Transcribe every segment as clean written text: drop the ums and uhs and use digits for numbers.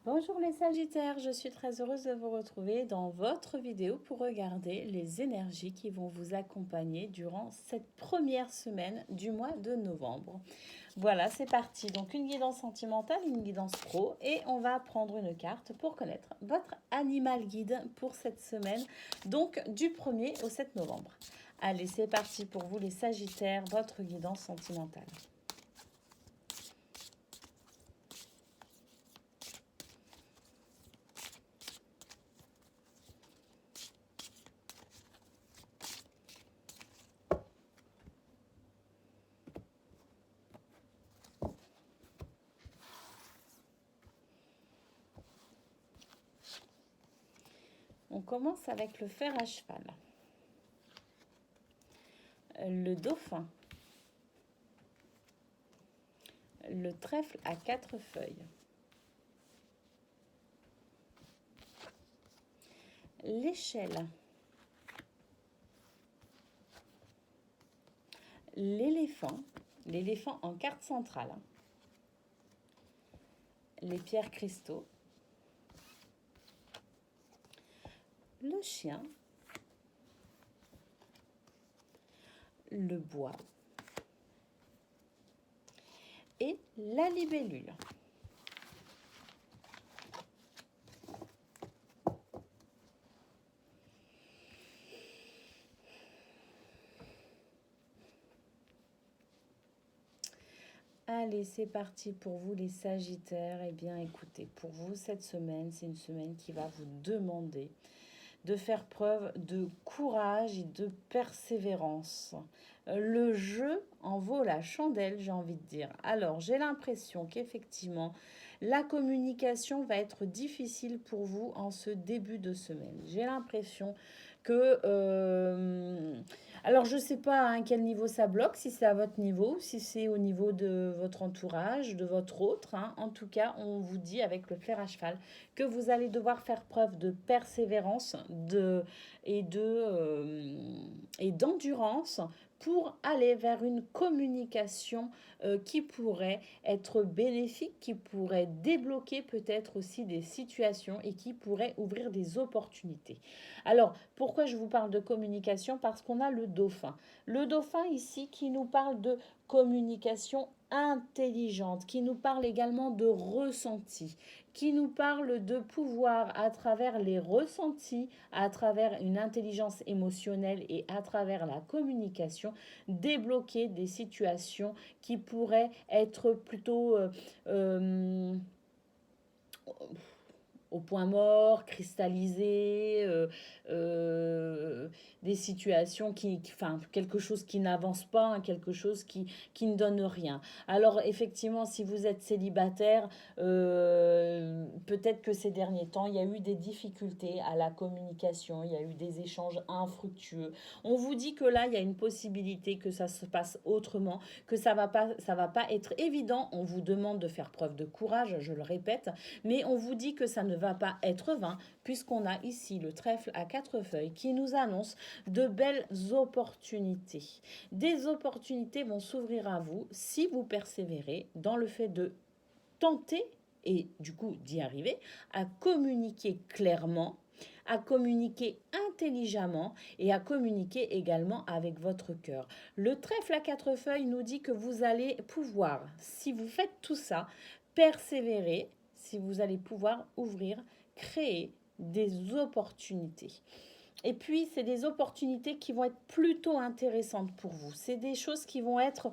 Bonjour les Sagittaires, je suis très heureuse de vous retrouver dans votre vidéo pour regarder les énergies qui vont vous accompagner durant cette première semaine du mois de novembre. Voilà, c'est parti. Donc une guidance sentimentale, une guidance pro et on va prendre une carte pour connaître votre animal guide pour cette semaine, donc du 1er au 7 novembre. Allez, c'est parti pour vous les Sagittaires, votre guidance sentimentale. On commence avec le fer à cheval, le dauphin, le trèfle à 4 feuilles, l'échelle, l'éléphant en carte centrale, les pierres cristaux, le chien, le bois et la libellule. Allez, c'est parti pour vous les Sagittaires. Eh bien, écoutez, pour vous, cette semaine, c'est une semaine qui va vous demander de faire preuve de courage et de persévérance. Le jeu en vaut la chandelle, j'ai envie de dire. Alors, j'ai l'impression qu'effectivement, la communication va être difficile pour vous en ce début de semaine. J'ai l'impression que... alors, je ne sais pas à quel niveau ça bloque, si c'est à votre niveau, si c'est au niveau de votre entourage, de votre autre. Hein. En tout cas, on vous dit avec le fer à cheval que vous allez devoir faire preuve de persévérance et d'endurance pour aller vers une communication qui pourrait être bénéfique, qui pourrait débloquer peut-être aussi des situations et qui pourrait ouvrir des opportunités. Alors, pourquoi je vous parle de communication? Parce qu'on a le dauphin. Le dauphin ici qui nous parle de communication intelligente, qui nous parle également de ressenti, qui nous parle de pouvoir, à travers les ressentis, à travers une intelligence émotionnelle et à travers la communication, débloquer des situations qui pourraient être plutôt euh, au point mort, cristallisé, des situations enfin, quelque chose qui n'avance pas, hein, quelque chose qui ne donne rien. Alors effectivement, si vous êtes célibataire, peut-être que ces derniers temps, il y a eu des difficultés à la communication, il y a eu des échanges infructueux. On vous dit que là, il y a une possibilité que ça se passe autrement, que ça va pas être évident. On vous demande de faire preuve de courage, je le répète, mais on vous dit que ça ne va pas être vain, puisqu'on a ici le trèfle à 4 feuilles qui nous annonce de belles opportunités. Des opportunités vont s'ouvrir à vous si vous persévérez dans le fait de tenter et du coup d'y arriver à communiquer clairement, à communiquer intelligemment et à communiquer également avec votre cœur. Le trèfle à 4 feuilles nous dit que vous allez pouvoir, si vous faites tout ça, persévérer, si vous allez pouvoir ouvrir, créer des opportunités. Et puis, c'est des opportunités qui vont être plutôt intéressantes pour vous. C'est des choses qui vont être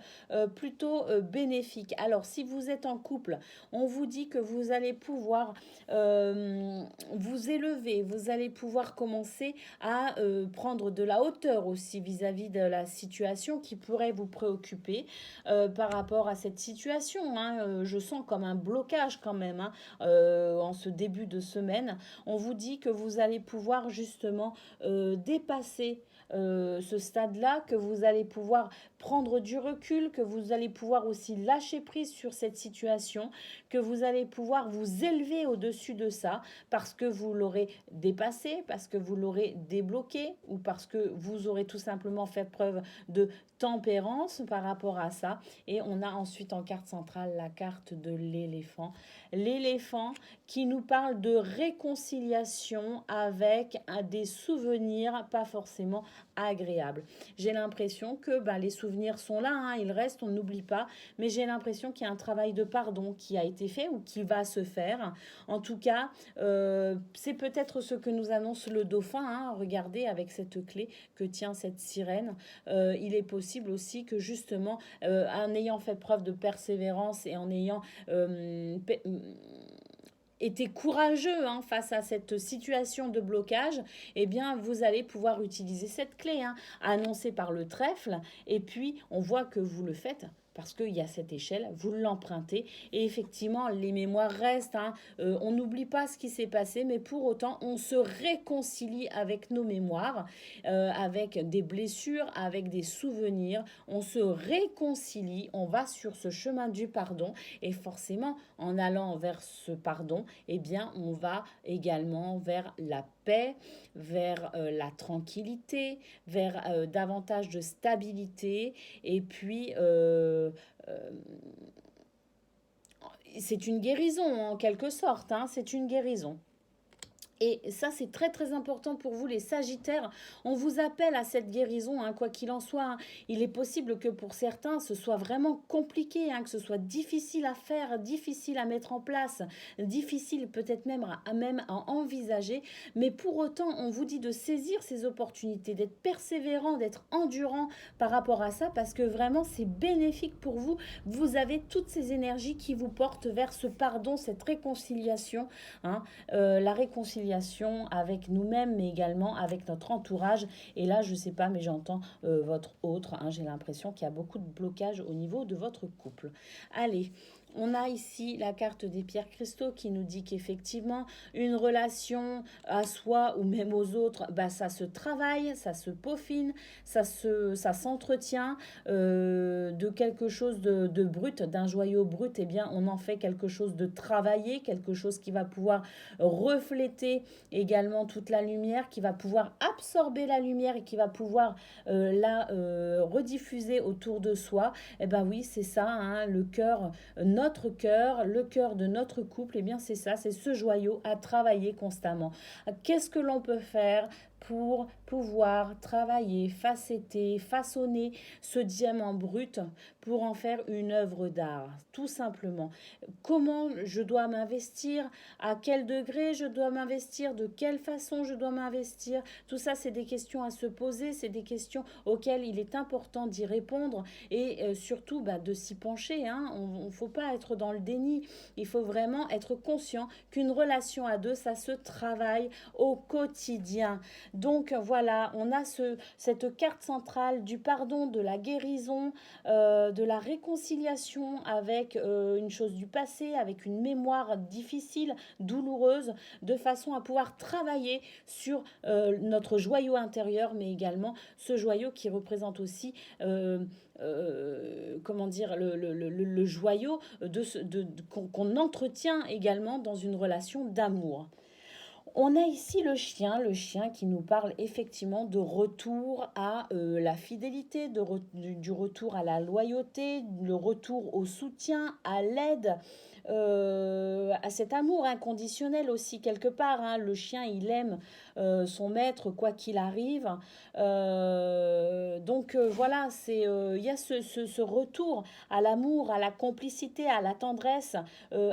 plutôt bénéfiques. Alors, si vous êtes en couple, on vous dit que vous allez pouvoir vous élever, vous allez pouvoir commencer à prendre de la hauteur aussi vis-à-vis de la situation qui pourrait vous préoccuper par rapport à cette situation. Hein. Je sens comme un blocage quand même en ce début de semaine. On vous dit que vous allez pouvoir justement dépasser ce stade-là, que vous allez pouvoir prendre du recul, que vous allez pouvoir aussi lâcher prise sur cette situation, que vous allez pouvoir vous élever au-dessus de ça parce que vous l'aurez dépassé, parce que vous l'aurez débloqué ou parce que vous aurez tout simplement fait preuve de tempérance par rapport à ça. Et on a ensuite en carte centrale la carte de l'éléphant. L'éléphant qui nous parle de réconciliation avec des souvenirs pas forcément agréables. J'ai l'impression que les souvenirs sont là, hein, ils restent, on n'oublie pas, mais j'ai l'impression qu'il y a un travail de pardon qui a été fait ou qui va se faire. En tout cas, c'est peut-être ce que nous annonce le dauphin, hein. Regardez avec cette clé que tient cette sirène. Il est possible aussi que justement, en ayant fait preuve de persévérance et en ayant été courageux, hein, face à cette situation de blocage, eh bien, vous allez pouvoir utiliser cette clé, hein, annoncée par le trèfle, et puis on voit que vous le faites. Parce qu'il y a cette échelle, vous l'empruntez et effectivement les mémoires restent, hein. On n'oublie pas ce qui s'est passé, mais pour autant on se réconcilie avec nos mémoires, avec des blessures, avec des souvenirs. On se réconcilie, on va sur ce chemin du pardon et forcément en allant vers ce pardon, eh bien, on va également vers la paix, vers la tranquillité, vers davantage de stabilité. Et puis, c'est une guérison en quelque sorte, hein, c'est une guérison. Et ça, c'est très très important pour vous, les Sagittaires. On vous appelle à cette guérison, hein, quoi qu'il en soit, hein. Il est possible que pour certains, ce soit vraiment compliqué, hein, que ce soit difficile à faire, difficile à mettre en place, difficile peut-être même à envisager. Mais pour autant, on vous dit de saisir ces opportunités, d'être persévérant, d'être endurant par rapport à ça, parce que vraiment, c'est bénéfique pour vous. Vous avez toutes ces énergies qui vous portent vers ce pardon, cette réconciliation, hein, la réconciliation avec nous-mêmes, mais également avec notre entourage. Et là, je ne sais pas, mais j'entends votre autre, hein, j'ai l'impression qu'il y a beaucoup de blocage au niveau de votre couple. Allez, on a ici la carte des pierres cristaux qui nous dit qu'effectivement, une relation à soi ou même aux autres, ça se travaille, ça se peaufine, ça s'entretient, de quelque chose de brut, d'un joyau brut, eh bien, on en fait quelque chose de travaillé, quelque chose qui va pouvoir refléter également toute la lumière, qui va pouvoir absorber la lumière et qui va pouvoir la rediffuser autour de soi. Eh bien oui, c'est ça, hein, le cœur, notre cœur, le cœur de notre couple, eh bien c'est ça, c'est ce joyau à travailler constamment. Qu'est-ce que l'on peut faire pour pouvoir travailler, facetter, façonner ce diamant brut pour en faire une œuvre d'art, tout simplement. Comment je dois m'investir, à quel degré je dois m'investir, de quelle façon je dois m'investir, tout ça c'est des questions à se poser, c'est des questions auxquelles il est important d'y répondre et surtout de s'y pencher, hein. On ne faut pas être dans le déni, il faut vraiment être conscient qu'une relation à deux, ça se travaille au quotidien. Donc voilà, on a cette carte centrale du pardon, de la guérison, de la réconciliation avec une chose du passé, avec une mémoire difficile, douloureuse, de façon à pouvoir travailler sur notre joyau intérieur, mais également ce joyau qui représente aussi comment dire, le joyau qu'on entretient également dans une relation d'amour. On a ici le chien qui nous parle effectivement de retour à la fidélité, du retour à la loyauté, le retour au soutien, à l'aide, à cet amour inconditionnel aussi quelque part, hein. Le chien, il aime son maître quoi qu'il arrive. Donc voilà, il y a ce retour à l'amour, à la complicité, à la tendresse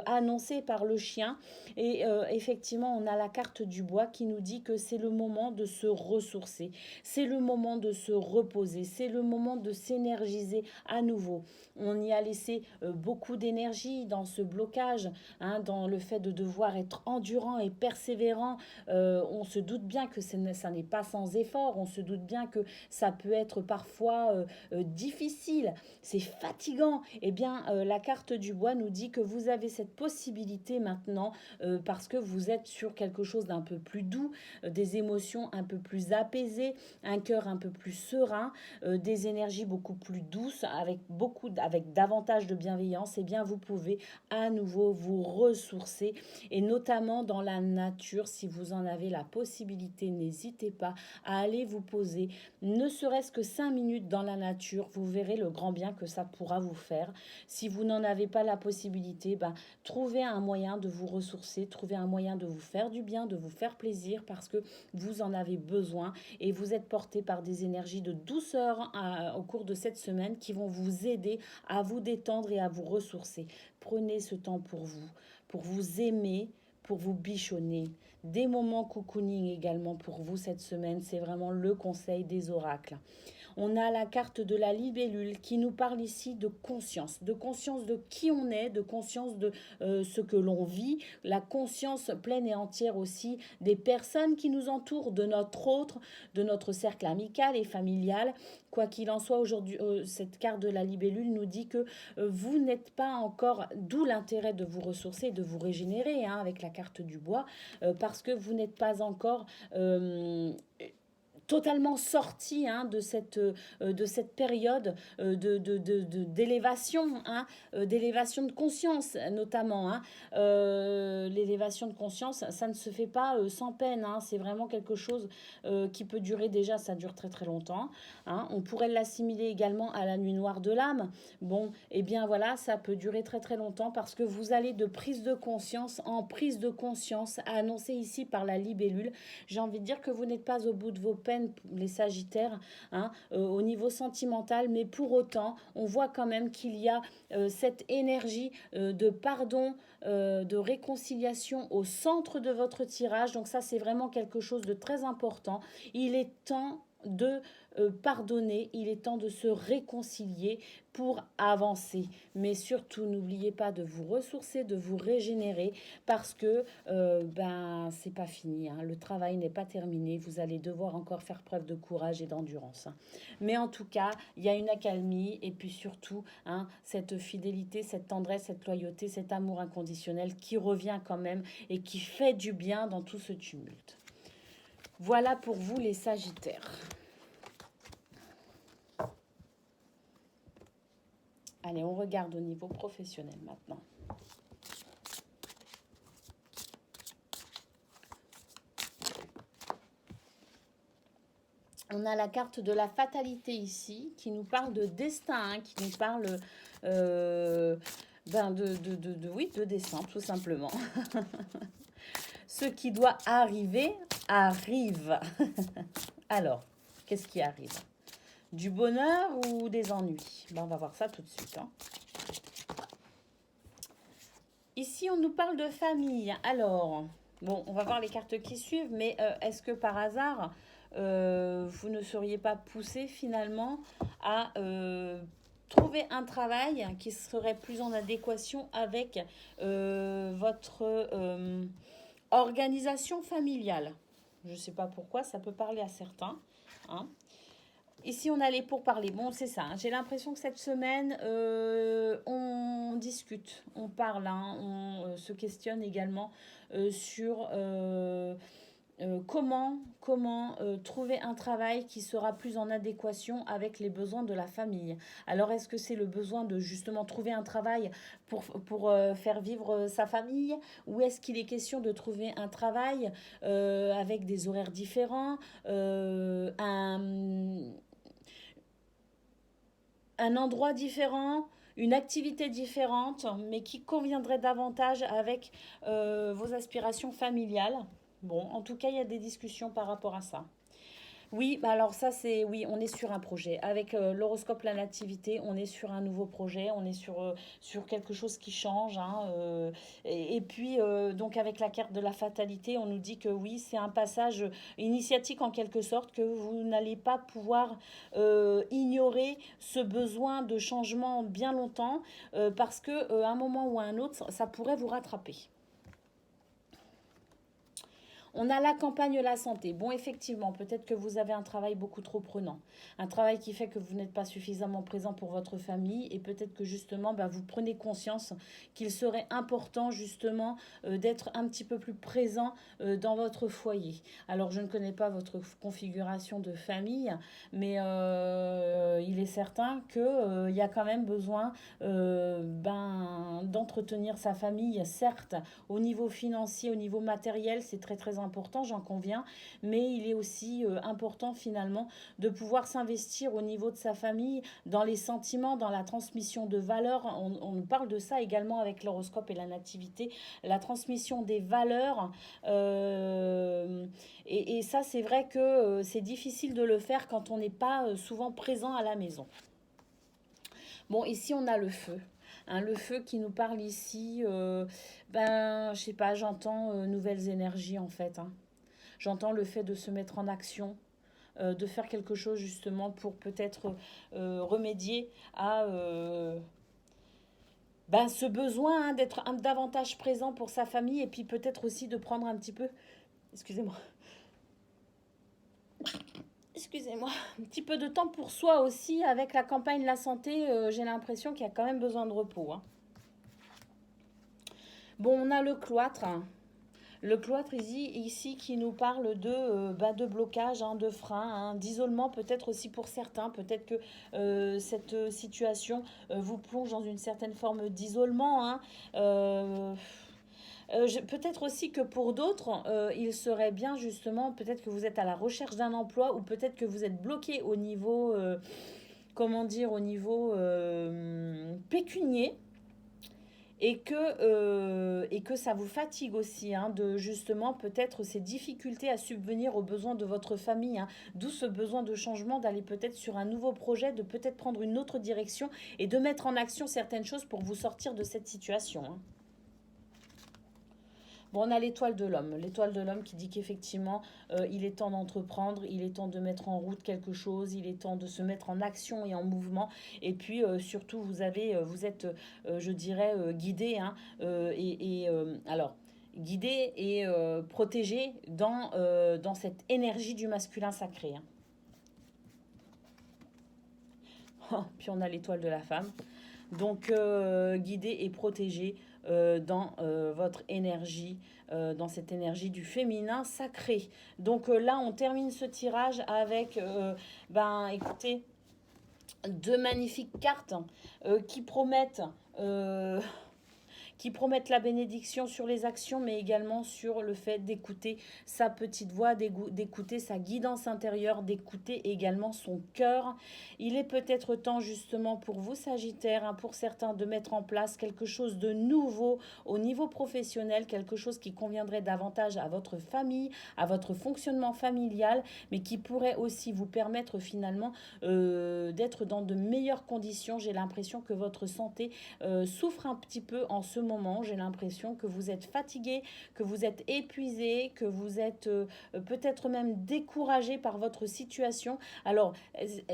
annoncée par le chien. Et effectivement, on a la carte du bois qui nous dit que c'est le moment de se ressourcer, c'est le moment de se reposer, c'est le moment de s'énergiser à nouveau. On y a laissé beaucoup d'énergie dans ce blocage, hein, dans le fait de devoir être endurant et persévérant. On se doute bien que ça n'est pas sans effort, on se doute bien que ça peut être parfois difficile, c'est fatigant. Eh bien, la carte du bois nous dit que vous avez cette possibilité maintenant, parce que vous êtes sur quelque chose d'un peu plus doux, des émotions un peu plus apaisées, un cœur un peu plus serein, des énergies beaucoup plus douces, avec davantage de bienveillance. Eh bien, vous pouvez à nouveau vous ressourcer, et notamment dans la nature. Si vous en avez la possibilité, n'hésitez pas à aller vous poser, ne serait-ce que 5 minutes dans la nature. Vous verrez le grand bien que ça pourra vous faire. Si vous n'en avez pas la possibilité, trouvez un moyen de vous ressourcer, trouvez un moyen de vous faire du bien, de vous faire plaisir, parce que vous en avez besoin, et vous êtes porté par des énergies de douceur au cours de cette semaine qui vont vous aider à vous détendre et à vous ressourcer. Prenez ce temps pour vous aimer, pour vous bichonner. Des moments cocooning également pour vous cette semaine, c'est vraiment le conseil des oracles. On a la carte de la libellule qui nous parle ici de conscience de qui on est, de conscience de ce que l'on vit, la conscience pleine et entière aussi des personnes qui nous entourent, de notre cercle amical et familial. Quoi qu'il en soit, aujourd'hui, cette carte de la libellule nous dit que vous n'êtes pas encore, d'où l'intérêt de vous ressourcer, de vous régénérer, hein, avec la carte du bois, parce que vous n'êtes pas encore totalement sorti, hein, de cette période d'élévation, hein, d'élévation de conscience notamment, hein. L'élévation de conscience, ça ne se fait pas sans peine, hein. C'est vraiment quelque chose qui peut durer, déjà ça dure très très longtemps, hein. On pourrait l'assimiler également à la nuit noire de l'âme. Bon, et bien voilà, ça peut durer très très longtemps, parce que vous allez de prise de conscience en prise de conscience, annoncée ici par la libellule. J'ai envie de dire que vous n'êtes pas au bout de vos peines, les Sagittaires, hein, au niveau sentimental, mais pour autant, on voit quand même qu'il y a cette énergie de pardon, de réconciliation au centre de votre tirage. Donc ça, c'est vraiment quelque chose de très important. Il est temps de pardonner, il est temps de se réconcilier pour avancer. Mais surtout, n'oubliez pas de vous ressourcer, de vous régénérer, parce que c'est pas fini, hein. Le travail n'est pas terminé. Vous allez devoir encore faire preuve de courage et d'endurance, hein. Mais en tout cas, il y a une accalmie, et puis surtout, hein, cette fidélité, cette tendresse, cette loyauté, cet amour inconditionnel qui revient quand même et qui fait du bien dans tout ce tumulte. Voilà pour vous les Sagittaires. Allez, on regarde au niveau professionnel maintenant. On a la carte de la fatalité ici, qui nous parle de destin, hein, qui nous parle de destin, tout simplement. Ce qui doit arriver, arrive. Alors, qu'est-ce qui arrive? Du bonheur ou des ennuis? On va voir ça tout de suite, hein. Ici, on nous parle de famille. Alors, bon, on va voir les cartes qui suivent, mais est-ce que par hasard, vous ne seriez pas poussé finalement à trouver un travail qui serait plus en adéquation avec votre organisation familiale? Je ne sais pas pourquoi, ça peut parler à certains, hein. Ici, on a les pourparlers. Bon, c'est ça, hein. J'ai l'impression que cette semaine, on discute, on parle, hein, on se questionne également sur comment trouver un travail qui sera plus en adéquation avec les besoins de la famille. Alors, est-ce que c'est le besoin de justement trouver un travail pour faire vivre sa famille, ou est-ce qu'il est question de trouver un travail avec des horaires différents, un endroit différent, une activité différente, mais qui conviendrait davantage avec vos aspirations familiales? Bon, en tout cas, il y a des discussions par rapport à ça. Oui, bah alors ça c'est oui, on est sur un projet. Avec l'horoscope, la nativité, on est sur un nouveau projet, on est sur quelque chose qui change, hein, et puis donc avec la carte de la fatalité, on nous dit que oui, c'est un passage initiatique en quelque sorte, que vous n'allez pas pouvoir ignorer ce besoin de changement bien longtemps, parce que à un moment ou à un autre, ça pourrait vous rattraper. On a la campagne la santé. Bon, effectivement, peut-être que vous avez un travail beaucoup trop prenant. Un travail qui fait que vous n'êtes pas suffisamment présent pour votre famille et peut-être que justement, bah, vous prenez conscience qu'il serait important justement d'être un petit peu plus présent dans votre foyer. Alors, je ne connais pas votre configuration de famille, mais il est certain qu'il y a quand même besoin d'entretenir sa famille, certes, au niveau financier, au niveau matériel, c'est très très important, j'en conviens, mais il est aussi important finalement de pouvoir s'investir au niveau de sa famille, dans les sentiments, dans la transmission de valeurs. On parle de ça également avec l'horoscope et la nativité, la transmission des valeurs. Et ça, c'est vrai que c'est difficile de le faire quand on n'est pas souvent présent à la maison. Bon, ici, on a le feu. Hein, le feu qui nous parle ici, je sais pas, j'entends nouvelles énergies en fait. Hein. J'entends le fait de se mettre en action, de faire quelque chose justement pour peut-être remédier à ce besoin hein, d'être davantage présent pour sa famille et puis peut-être aussi de prendre un petit peu, excusez-moi, excusez-moi, un petit peu de temps pour soi aussi avec la campagne La Santé. J'ai l'impression qu'il y a quand même besoin de repos. Hein. Bon, on a le cloître. Le cloître ici qui nous parle de blocage, hein, de frein, hein, d'isolement peut-être aussi pour certains. Peut-être que cette situation vous plonge dans une certaine forme d'isolement. Hein. Peut-être aussi que pour d'autres, il serait bien justement, peut-être que vous êtes à la recherche d'un emploi ou peut-être que vous êtes bloqué au niveau, comment dire, au niveau pécunier et que ça vous fatigue aussi, hein, de justement peut-être ces difficultés à subvenir aux besoins de votre famille, hein, d'où ce besoin de changement, d'aller peut-être sur un nouveau projet, de peut-être prendre une autre direction et de mettre en action certaines choses pour vous sortir de cette situation. Hein. Bon, on a l'étoile de l'homme qui dit qu'effectivement, il est temps d'entreprendre, il est temps de mettre en route quelque chose, il est temps de se mettre en action et en mouvement. Et puis, surtout, vous êtes, je dirais, guidé, hein, alors, guidé et protégé dans cette énergie du masculin sacré. Hein. Puis on a l'étoile de la femme. Donc, guidé et protégé dans votre énergie, dans cette énergie du féminin sacré. Donc là, on termine ce tirage avec, écoutez, deux magnifiques cartes qui promettent la bénédiction sur les actions, mais également sur le fait d'écouter sa petite voix, d'écouter sa guidance intérieure, d'écouter également son cœur. Il est peut-être temps justement pour vous, Sagittaire, hein, pour certains, de mettre en place quelque chose de nouveau au niveau professionnel, quelque chose qui conviendrait davantage à votre famille, à votre fonctionnement familial, mais qui pourrait aussi vous permettre finalement d'être dans de meilleures conditions. J'ai l'impression que votre santé souffre un petit peu en ce moment. J'ai l'impression que vous êtes fatigué, que vous êtes épuisé, que vous êtes peut-être même découragé par votre situation. Alors,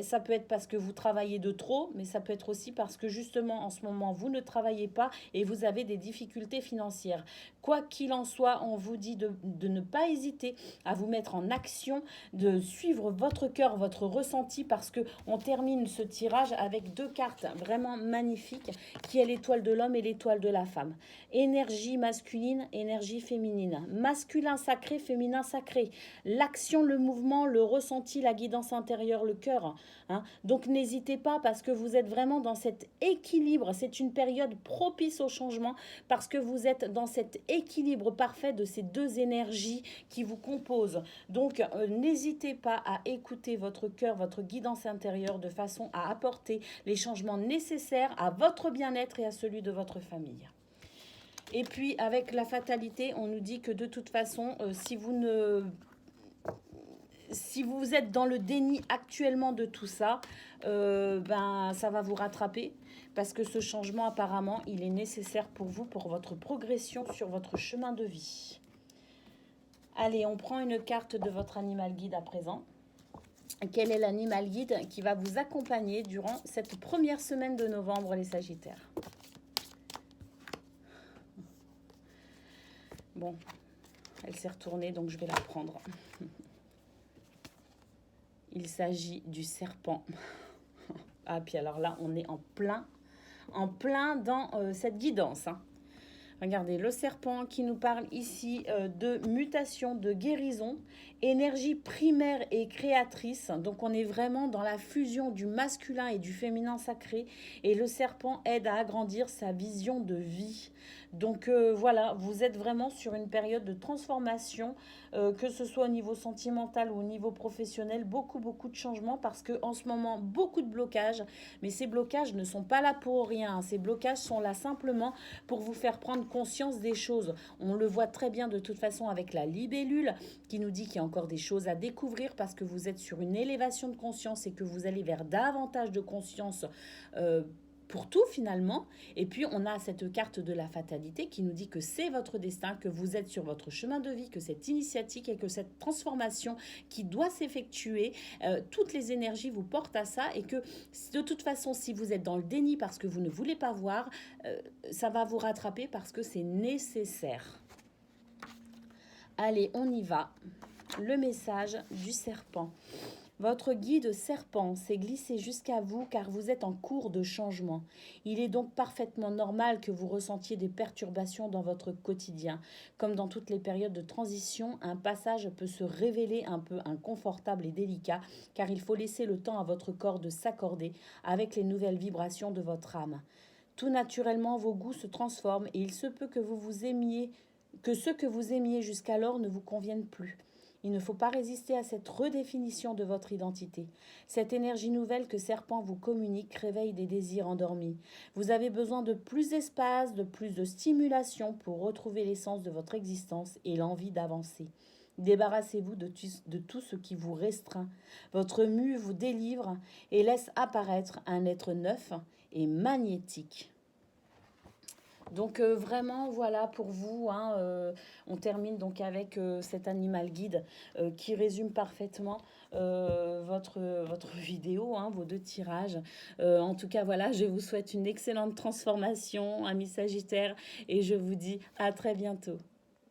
ça peut être parce que vous travaillez de trop, mais ça peut être aussi parce que justement en ce moment vous ne travaillez pas et vous avez des difficultés financières. Quoi qu'il en soit, on vous dit de ne pas hésiter à vous mettre en action, de suivre votre cœur, votre ressenti, parce que on termine ce tirage avec deux cartes vraiment magnifiques, qui est l'étoile de l'homme et l'étoile de la femme. Énergie masculine, énergie féminine. Masculin sacré, féminin sacré. L'action, le mouvement, le ressenti, la guidance intérieure, le cœur. Hein. Donc n'hésitez pas parce que vous êtes vraiment dans cet équilibre. C'est une période propice au changement parce que vous êtes dans cet équilibre parfait de ces deux énergies qui vous composent. Donc n'hésitez pas à écouter votre cœur, votre guidance intérieure de façon à apporter les changements nécessaires à votre bien-être et à celui de votre famille. Et puis avec la fatalité, on nous dit que de toute façon, si vous êtes dans le déni actuellement de tout ça, ben, ça va vous rattraper parce que ce changement, apparemment, il est nécessaire pour vous, pour votre progression sur votre chemin de vie. Allez, on prend une carte de votre animal guide à présent. Quel est l'animal guide qui va vous accompagner durant cette première semaine de novembre, les Sagittaires? Bon, elle s'est retournée, donc je vais la prendre. Il s'agit du serpent. Ah, puis alors là, on est en plein dans cette guidance. Hein. Regardez, le serpent qui nous parle ici de mutation, de guérison, énergie primaire et créatrice. Donc on est vraiment dans la fusion du masculin et du féminin sacré. Et le serpent aide à agrandir sa vision de vie. Donc voilà, vous êtes vraiment sur une période de transformation, que ce soit au niveau sentimental ou au niveau professionnel, beaucoup de changements parce que en ce moment, beaucoup de blocages. Mais ces blocages ne sont pas là pour rien. Ces blocages sont là simplement pour vous faire prendre conscience des choses. On le voit très bien de toute façon avec la libellule qui nous dit qu'il y a encore des choses à découvrir parce que vous êtes sur une élévation de conscience et que vous allez vers davantage de conscience pour tout finalement. Et puis on a cette carte de la fatalité qui nous dit que c'est votre destin, que vous êtes sur votre chemin de vie, que c'est initiatique et que cette transformation qui doit s'effectuer, toutes les énergies vous portent à ça et que de toute façon si vous êtes dans le déni parce que vous ne voulez pas voir, ça va vous rattraper parce que c'est nécessaire. Allez, on y va. Le message du serpent. Votre guide serpent s'est glissé jusqu'à vous car vous êtes en cours de changement. Il est donc parfaitement normal que vous ressentiez des perturbations dans votre quotidien. Comme dans toutes les périodes de transition, un passage peut se révéler un peu inconfortable et délicat car il faut laisser le temps à votre corps de s'accorder avec les nouvelles vibrations de votre âme. Tout naturellement, vos goûts se transforment et il se peut que ce que vous aimiez jusqu'alors ne vous convienne plus. Il ne faut pas résister à cette redéfinition de votre identité. Cette énergie nouvelle que Serpent vous communique réveille des désirs endormis. Vous avez besoin de plus d'espace, de plus de stimulation pour retrouver l'essence de votre existence et l'envie d'avancer. Débarrassez-vous de tout ce qui vous restreint. Votre mue vous délivre et laisse apparaître un être neuf et magnétique. Donc vraiment, voilà pour vous. Hein, on termine donc avec cet animal guide qui résume parfaitement votre vidéo, hein, vos 2 tirages. En tout cas, voilà, je vous souhaite une excellente transformation, amis Sagittaires, et je vous dis à très bientôt.